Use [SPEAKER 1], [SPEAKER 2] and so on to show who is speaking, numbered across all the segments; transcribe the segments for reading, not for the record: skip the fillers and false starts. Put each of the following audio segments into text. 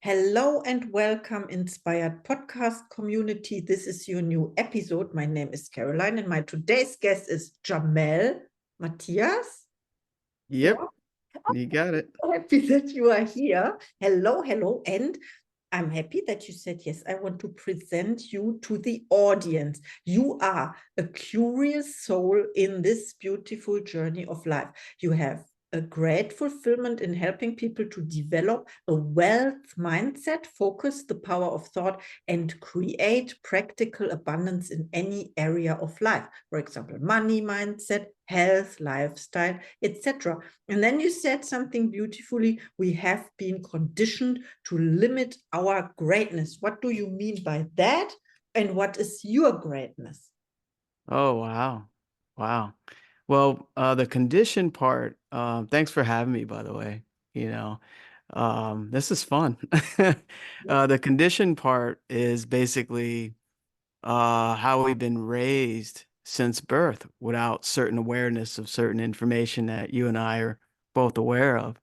[SPEAKER 1] Hello and welcome, Inspired Podcast community. This is your new episode. My name is Caroline, and my today's guest is Jamel Matias.
[SPEAKER 2] Yep, you got it.
[SPEAKER 1] So happy that you are here. Hello, hello. And I'm happy that you said yes. I want to present you to the audience. You are a curious soul in this beautiful journey of life. You have a great fulfillment in helping people to develop a wealth mindset, focus the power of thought, and create practical abundance in any area of life. For example, money mindset, health, lifestyle, etc. And then you said something beautifully. We have been conditioned to limit our greatness. What do you mean by that? And what is your greatness?
[SPEAKER 2] Oh, wow. Wow. Well, the condition part, thanks for having me, by the way. You know, this is fun. The condition part is basically how we've been raised since birth without certain awareness of certain information that you and I are both aware of.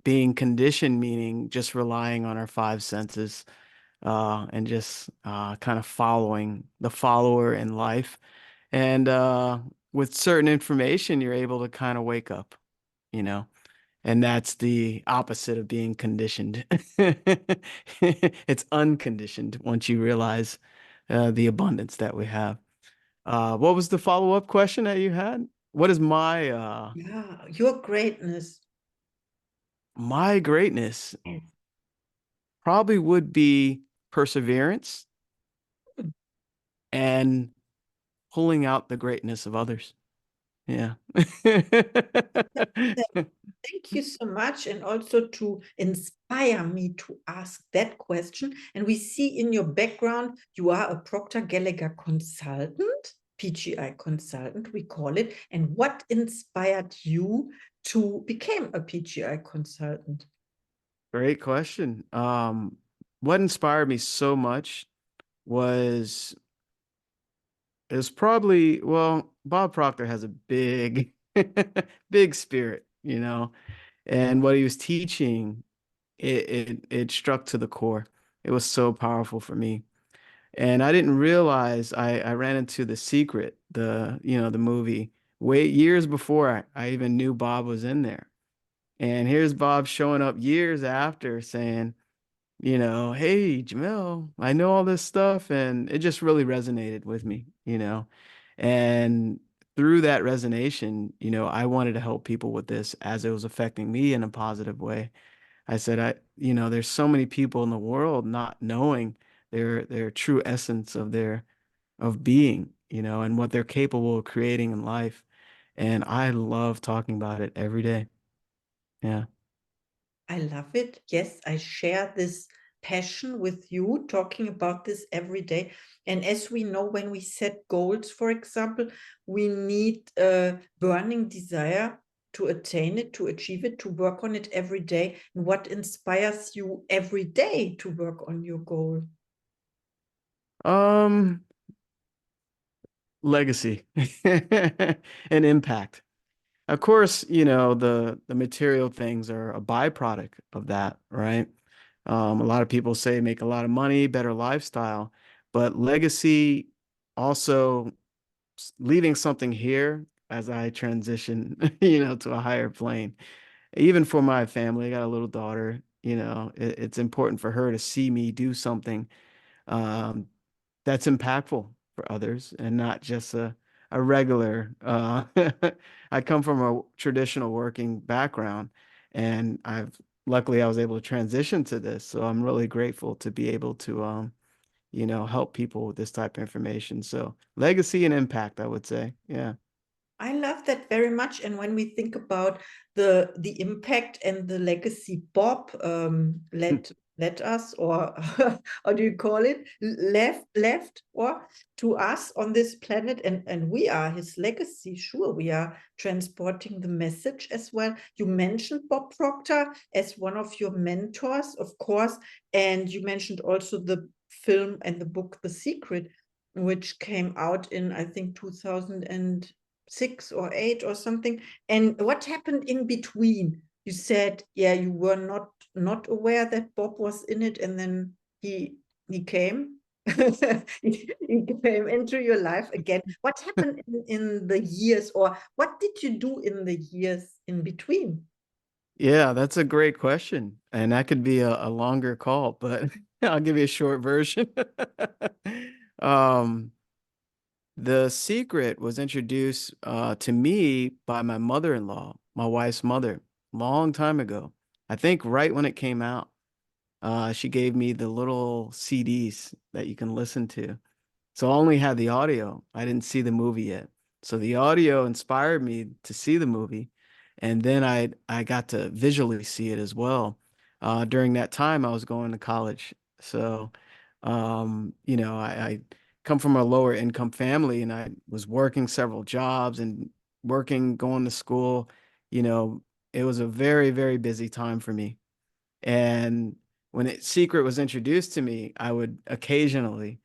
[SPEAKER 2] Being conditioned meaning just relying on our five senses and just kind of following the follower in life. And with certain information, you're able to kind of wake up, you know, and that's the opposite of being conditioned. It's unconditioned once you realize the abundance that we have. What was the follow-up question that you had? What is
[SPEAKER 1] Yeah, your greatness.
[SPEAKER 2] my greatness? Probably would be perseverance and pulling out the greatness of others. Yeah.
[SPEAKER 1] Thank you so much, and also to inspire me to ask that question. And we see in your background, you are a Proctor Gallagher consultant, PGI consultant, we call it. And what inspired you to become a PGI consultant?
[SPEAKER 2] Great question. What inspired me so much was it was probably, well, Bob Proctor has a big, big spirit, and what he was teaching, it struck to the core. It was so powerful for me. And I didn't realize I ran into The Secret, the movie, way years before I even knew Bob was in there. And here's Bob showing up years after saying, hey, Jamel, I know all this stuff. And it just really resonated with me. And through that resonation, I wanted to help people with this as it was affecting me in a positive way. I said, there's so many people in the world not knowing their true essence of being, and what they're capable of creating in life. And I love talking about it every day. Yeah.
[SPEAKER 1] I love it. Yes, I share this passion with you, talking about this every day. And as we know, when we set goals, for example, we need a burning desire to attain it, to achieve it, to work on it every day. And what inspires you every day to work on your goal?
[SPEAKER 2] Um, Legacy and impact. Of course, the material things are a byproduct of that, right? A lot of people say make a lot of money, better lifestyle, but legacy also leaving something here as I transition, to a higher plane. Even for my family, I got a little daughter, it's important for her to see me do something um, that's impactful for others and not just a regular I come from a traditional working background, and I was able to transition to this, so I'm really grateful to be able to help people with this type of information. So legacy and impact, I would say. Yeah.
[SPEAKER 1] I love that very much. And when we think about the impact and the legacy Bob let us, or how do you call it, left or to us on this planet, and we are his legacy. Sure, we are transporting the message as well. You mentioned Bob Proctor as one of your mentors, of course, and you mentioned also the film and the book The Secret, which came out in, I think, 2006 or 8 or something. And what happened in between? You said, yeah, you were not not aware that Bob was in it, and then he came. He came into your life again. What happened in the years, or what did you do in the years in between?
[SPEAKER 2] Yeah, that's a great question. And that could be a longer call, but I'll give you a short version. Um, The Secret was introduced to me by my mother-in-law, my wife's mother, long time ago. I think right when it came out, she gave me the little CDs that you can listen to. So I only had the audio. I didn't see the movie yet. So the audio inspired me to see the movie, and then I got to visually see it as well. During that time, I was going to college. So, I come from a lower income family, and I was working several jobs and working, going to school. You know, it was a very, very busy time for me. And when Secret was introduced to me, I would occasionally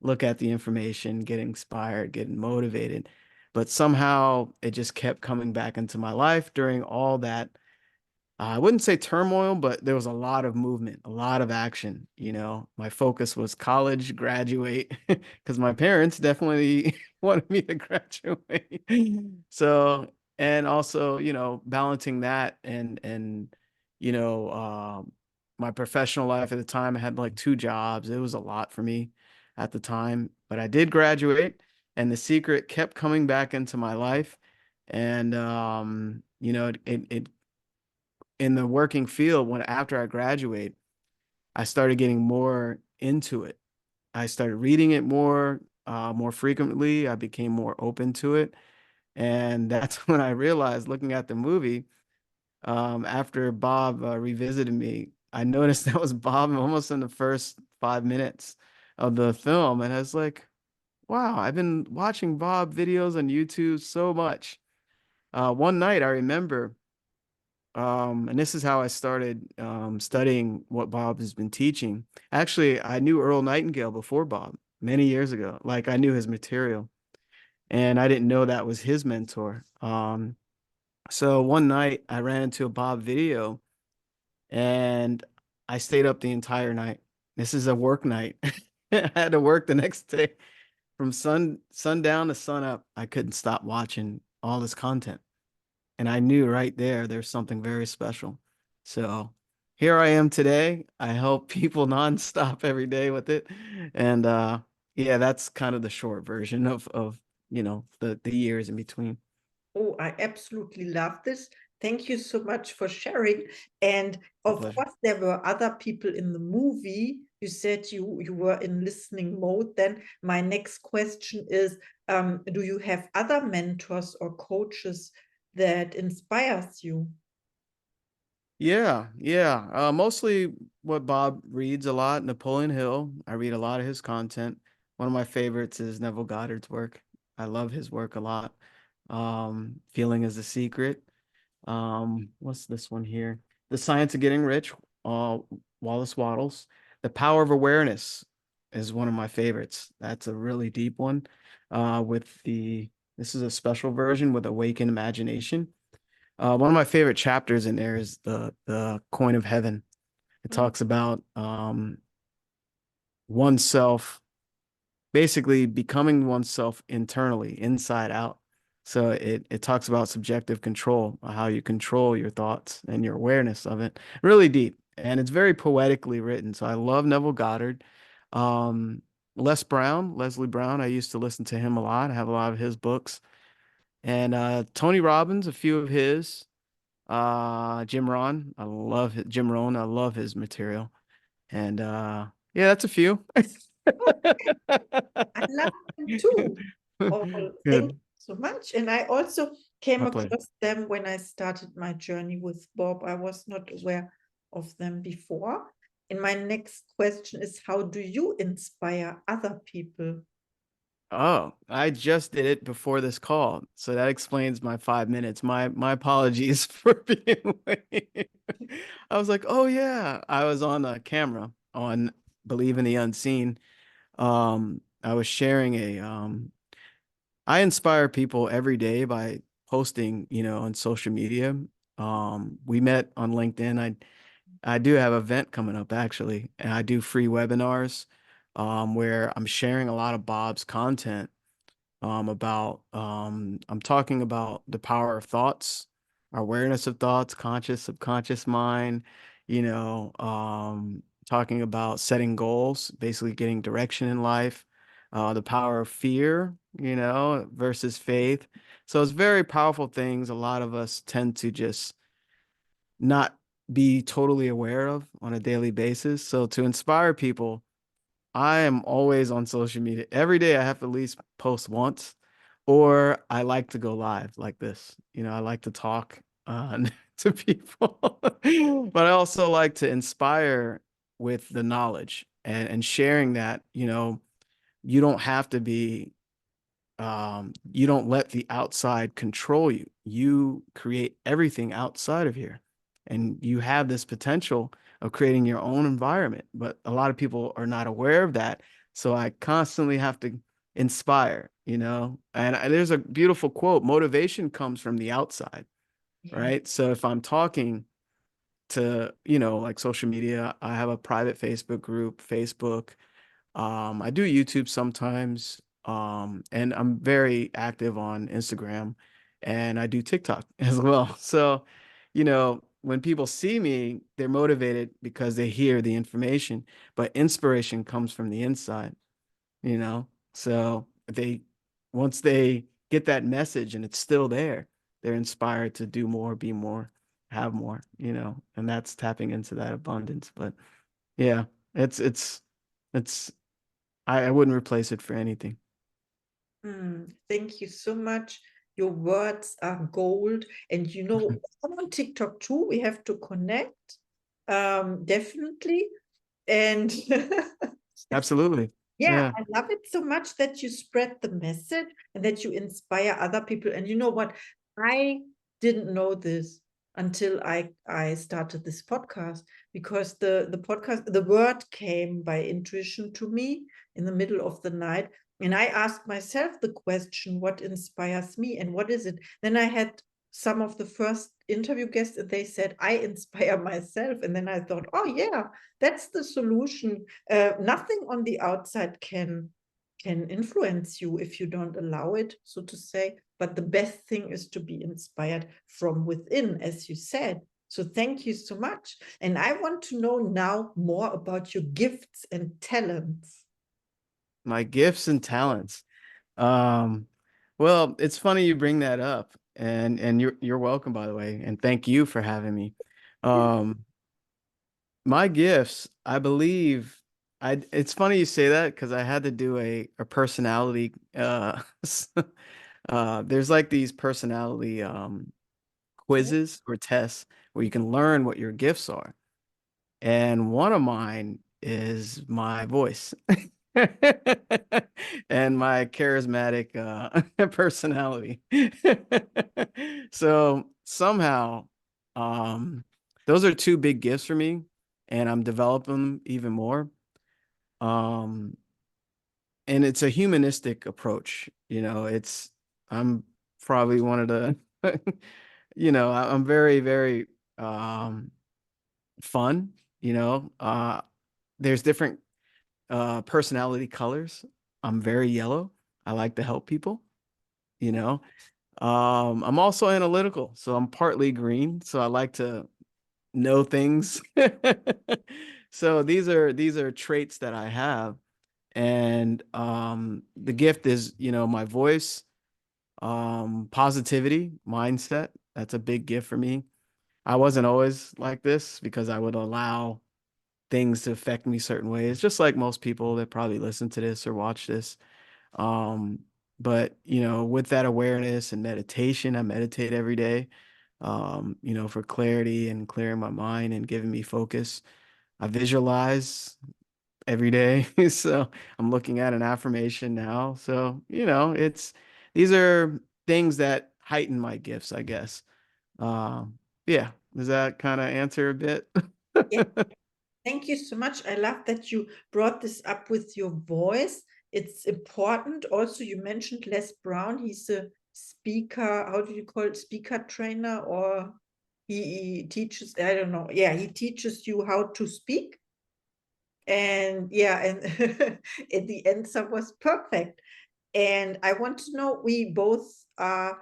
[SPEAKER 2] look at the information, get inspired, get motivated. But somehow it just kept coming back into my life during all that. I wouldn't say turmoil, but there was a lot of movement, a lot of action. My focus was college, graduate, because my parents definitely wanted me to graduate. So, and also, balancing that and you know, my professional life at the time, I had like two jobs. It was a lot for me at the time, but I did graduate, and The Secret kept coming back into my life. And it in the working field, when after I graduate, I started getting more into it. I started reading it more frequently. I became more open to it. And that's when I realized, looking at the movie, after Bob revisited me, I noticed that was Bob almost in the first 5 minutes of the film. And I was like, wow, I've been watching Bob videos on YouTube so much. One night I remember, and this is how I started studying what Bob has been teaching. Actually, I knew Earl Nightingale before Bob many years ago. Like, I knew his material, and I didn't know that was his mentor. So one night I ran into a Bob video, and I stayed up the entire night. This is a work night. I had to work the next day from sundown to sun up. I couldn't stop watching all this content. And I knew right there's something very special. So here I am today. I help people nonstop every day with it. And yeah, that's kind of the short version of the years in between.
[SPEAKER 1] Oh, I absolutely love this. Thank you so much for sharing. And
[SPEAKER 2] My
[SPEAKER 1] of
[SPEAKER 2] pleasure.
[SPEAKER 1] course, there were other people in the movie. You said you were in listening mode. Then my next question is, do you have other mentors or coaches that inspires you?
[SPEAKER 2] Yeah, yeah. Mostly what Bob reads a lot, Napoleon Hill. I read a lot of his content. One of my favorites is Neville Goddard's work. I love his work a lot. Feeling is the Secret. What's this one here? The Science of Getting Rich, uh, Wallace Wattles. The Power of Awareness is one of my favorites. That's a really deep one. This is a special version with Awakened Imagination. One of my favorite chapters in there is the Coin of Heaven. It
[SPEAKER 1] Mm.
[SPEAKER 2] talks about oneself, basically becoming oneself internally, inside out. So it talks about subjective control, how you control your thoughts and your awareness of it. Really deep, and it's very poetically written. So I love Neville Goddard. Um, Leslie Brown. I used to listen to him a lot. I have a lot of his books, and Tony Robbins, a few of his. Jim Rohn. I love his material. And yeah, that's a few.
[SPEAKER 1] I love them too. Oh, thank you
[SPEAKER 2] Good.
[SPEAKER 1] so much. And I also came
[SPEAKER 2] My pleasure.
[SPEAKER 1] across them when I started my journey with Bob. I was not aware of them before. And my next question is, how do you inspire other people?
[SPEAKER 2] Oh, I just did it before this call. So that explains my 5 minutes. My apologies for being late. I was like, oh yeah. I was on a camera on Believe in the Unseen. I was sharing I inspire people every day by posting, on social media. We met on LinkedIn. I do have an event coming up actually, and I do free webinars where I'm sharing a lot of Bob's content about I'm talking about the power of thoughts, our awareness of thoughts, conscious, subconscious mind, talking about setting goals, basically getting direction in life, the power of fear, versus faith. So it's very powerful things a lot of us tend to just not be totally aware of on a daily basis. So to inspire people, I am always on social media. Every day I have to at least post once, or I like to go live like this. I like to talk to people, but I also like to inspire with the knowledge and sharing that, you don't have to be you don't let the outside control you. You create everything outside of here. And you have this potential of creating your own environment. But a lot of people are not aware of that. So I constantly have to inspire, And there's a beautiful quote: motivation comes from the outside,
[SPEAKER 1] Yeah.
[SPEAKER 2] right? So if I'm talking to, like social media, I have a private Facebook group, Facebook. I do YouTube sometimes, and I'm very active on Instagram, and I do TikTok as well. So, when people see me, they're motivated because they hear the information, but inspiration comes from the inside, you know? So once they get that message and it's still there, they're inspired to do more, be more, have more, and that's tapping into that abundance. But yeah, it's I wouldn't replace it for anything.
[SPEAKER 1] Thank you so much. Your words are gold. And I'm on TikTok too. We have to connect. Definitely. And
[SPEAKER 2] Absolutely.
[SPEAKER 1] yeah,
[SPEAKER 2] Yeah.
[SPEAKER 1] I love it so much that you spread the message and that you inspire other people. And you know what? I didn't know this until I started this podcast, because the podcast, the word came by intuition to me in the middle of the night. And I asked myself the question, what inspires me and what is it? Then I had some of the first interview guests and they said, I inspire myself. And then I thought, oh yeah, that's the solution. Nothing on the outside can influence you if you don't allow it, so to say. But the best thing is to be inspired from within, as you said. So thank you so much. And I want to know now more about your gifts and talents.
[SPEAKER 2] My gifts and talents. Um, well, it's funny you bring that up, and you're welcome, by the way, and thank you for having me. Um, my gifts, I believe, it's funny you say that because I had to do a personality there's like these personality quizzes or tests where you can learn what your gifts are. And one of mine is my voice and my charismatic personality. So somehow, um, those are two big gifts for me, and I'm developing them even more. Um, and it's a humanistic approach. I'm probably one of the, I'm very, very fun, there's different personality colors. I'm very yellow. I like to help people, you know. I'm also analytical, so I'm partly green, so I like to know things. So these are traits that I have. And the gift is, my voice, positivity, mindset. That's a big gift for me. I wasn't always like this because I would allow things to affect me certain ways, just like most people that probably listen to this or watch this. Um, but with that awareness and meditation, I meditate every day, for clarity and clearing my mind and giving me focus. I visualize every day. So I'm looking at an affirmation now. So, these are things that heighten my gifts, I guess. Um, yeah. Does that kind of answer a bit?
[SPEAKER 1] Yeah, thank you so much. I love that you brought this up with your voice. It's important. Also, you mentioned Les Brown. He's a speaker. How do you call it? Speaker trainer or he teaches, I don't know, yeah, he teaches you how to speak. And yeah, and at the answer was perfect. And I want to know, we both are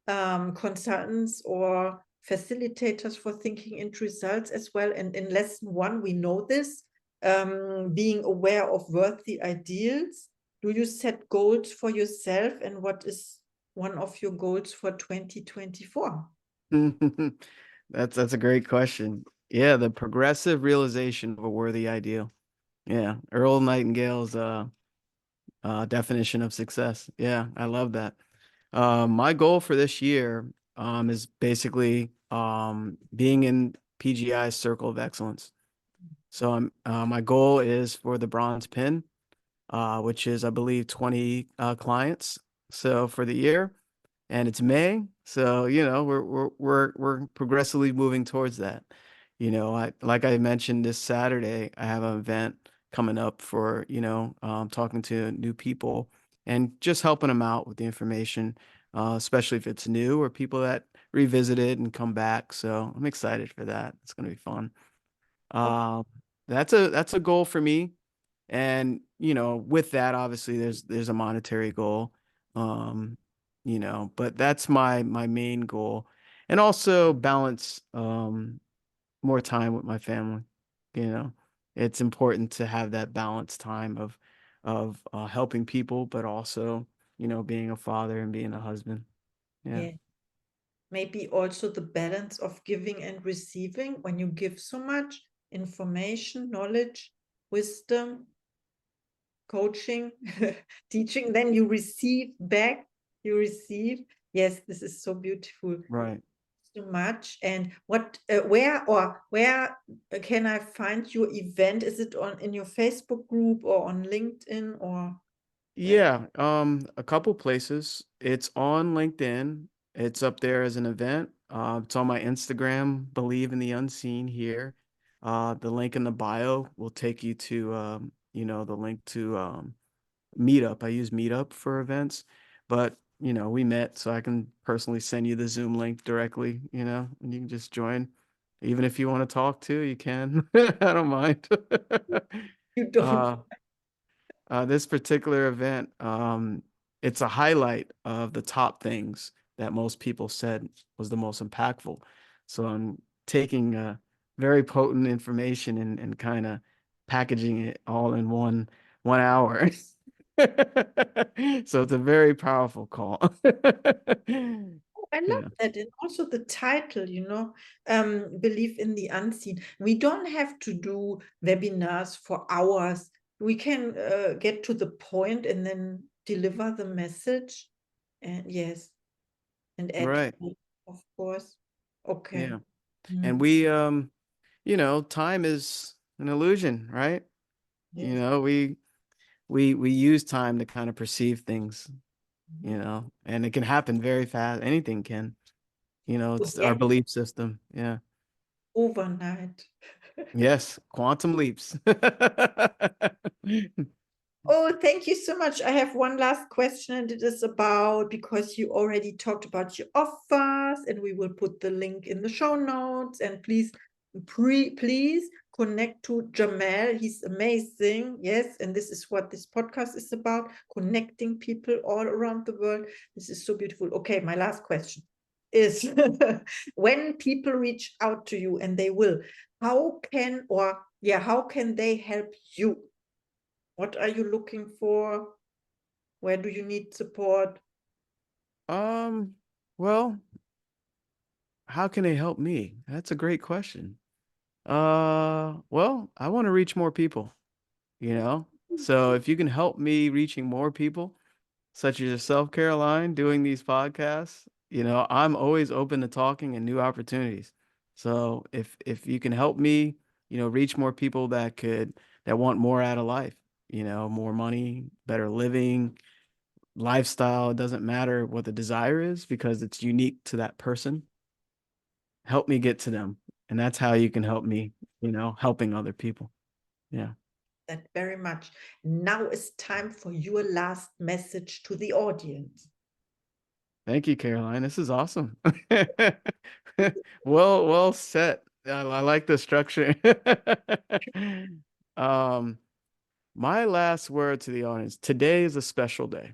[SPEAKER 1] consultants or facilitators for thinking into results as well. And in lesson 1, we know this, being aware of worthy ideals. Do you set goals for yourself? And what is one of your goals for 2024?
[SPEAKER 2] That's a great question. Yeah, the progressive realization of a worthy ideal. Yeah, Earl Nightingale's definition of success. Yeah, I love that. My goal for this year is basically being in PGI's circle of excellence. So my goal is for the bronze pin, which is I believe 20 clients. So for the year, and it's May, so we're progressively moving towards that. I like I mentioned this Saturday, I have an event coming up for talking to new people and just helping them out with the information, especially if it's new or people that revisit it and come back. So I'm excited for that. It's going to be fun. Um, that's a goal for me. And, with that, obviously there's a monetary goal. Um, but that's my main goal. And also balance more time with my family. You know, it's important to have that balanced time of helping people, but also, being a father and being a husband. Yeah.
[SPEAKER 1] Yeah. Maybe also the balance of giving and receiving. When you give so much information, knowledge, wisdom, coaching, teaching, then you receive back, you receive. Yes, this is so beautiful.
[SPEAKER 2] Right.
[SPEAKER 1] So much. And what, where can I find your event? Is it in your Facebook group or on LinkedIn or where?
[SPEAKER 2] Yeah, a couple places. It's on LinkedIn. It's up there as an event. It's on my Instagram, Believe in the Unseen here. The link in the bio will take you to the link to Meetup. I use Meetup for events, but we met, so I can personally send you the Zoom link directly, and you can just join. Even if you want to talk too, you can. I don't mind.
[SPEAKER 1] You don't.
[SPEAKER 2] Uh, this particular event, it's a highlight of the top things that most people said was the most impactful. So I'm taking very potent information and kind of packaging it all in one hour. So it's a very powerful call.
[SPEAKER 1] I love
[SPEAKER 2] Yeah.
[SPEAKER 1] that. And also the title, Believe in the Unseen. We don't have to do webinars for hours. We can get to the point and then deliver the message. And yes, and add
[SPEAKER 2] Right.
[SPEAKER 1] value, of course. Okay.
[SPEAKER 2] Yeah. And
[SPEAKER 1] Mm,
[SPEAKER 2] time is an illusion, right? You
[SPEAKER 1] yes.
[SPEAKER 2] know, we use time to kind of perceive things,
[SPEAKER 1] Mhm.
[SPEAKER 2] and it can happen very fast. Anything can, it's our
[SPEAKER 1] Forget
[SPEAKER 2] belief system. Yeah.
[SPEAKER 1] overnight.
[SPEAKER 2] Yes. Quantum leaps.
[SPEAKER 1] Oh, thank you so much. I have one last question, and it is about, because you already talked about your offers, and we will put the link in the show notes. And please, please connect to Jamel. He's amazing. Yes, and this is what this podcast is about: connecting people all around the world. This is so beautiful. Okay, my last question is when people reach out to you, and they will, how can they help you? What are you looking for? Where do you need support?
[SPEAKER 2] Um, well, how can they help me? That's a great question. Well, I want to reach more people, you know? So if you can help me reaching more people, such as yourself, Caroline, doing these podcasts, I'm always open to talking and new opportunities. So if you can help me, reach more people that want more out of life, more money, better living, lifestyle, it doesn't matter what the desire is because it's unique to that person. Help me get to them. And that's how you can help me, helping other people. Yeah.
[SPEAKER 1] That very much. Now is time for your last message to the audience.
[SPEAKER 2] Thank you, Caroline. This is awesome. Well set. I like the structure. Um, my last word to the audience. Today is a special day.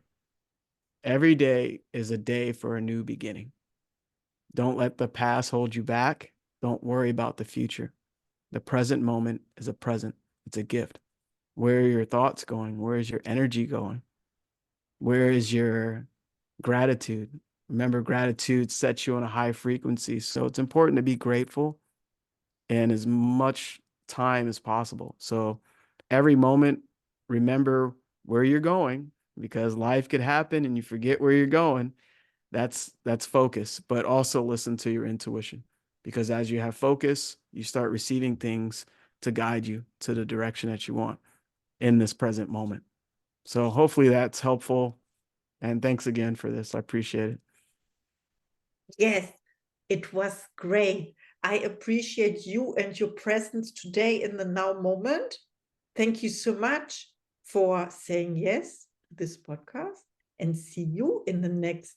[SPEAKER 2] Every day is a day for a new beginning. Don't let the past hold you back. Don't worry about the future. The present moment is a present. It's a gift. Where are your thoughts going? Where is your energy going? Where is your gratitude? Remember, gratitude sets you on a high frequency. So it's important to be grateful in as much time as possible. So every moment, remember where you're going, because life could happen and you forget where you're going. That's focus, but also listen to your intuition, because as you have focus, you start receiving things to guide you to the direction that you want in this present moment. So hopefully that's helpful. And thanks again for this. I appreciate it.
[SPEAKER 1] Yes, it was great. I appreciate you and your presence today in the now moment. Thank you so much for saying yes to this podcast, and see you in the next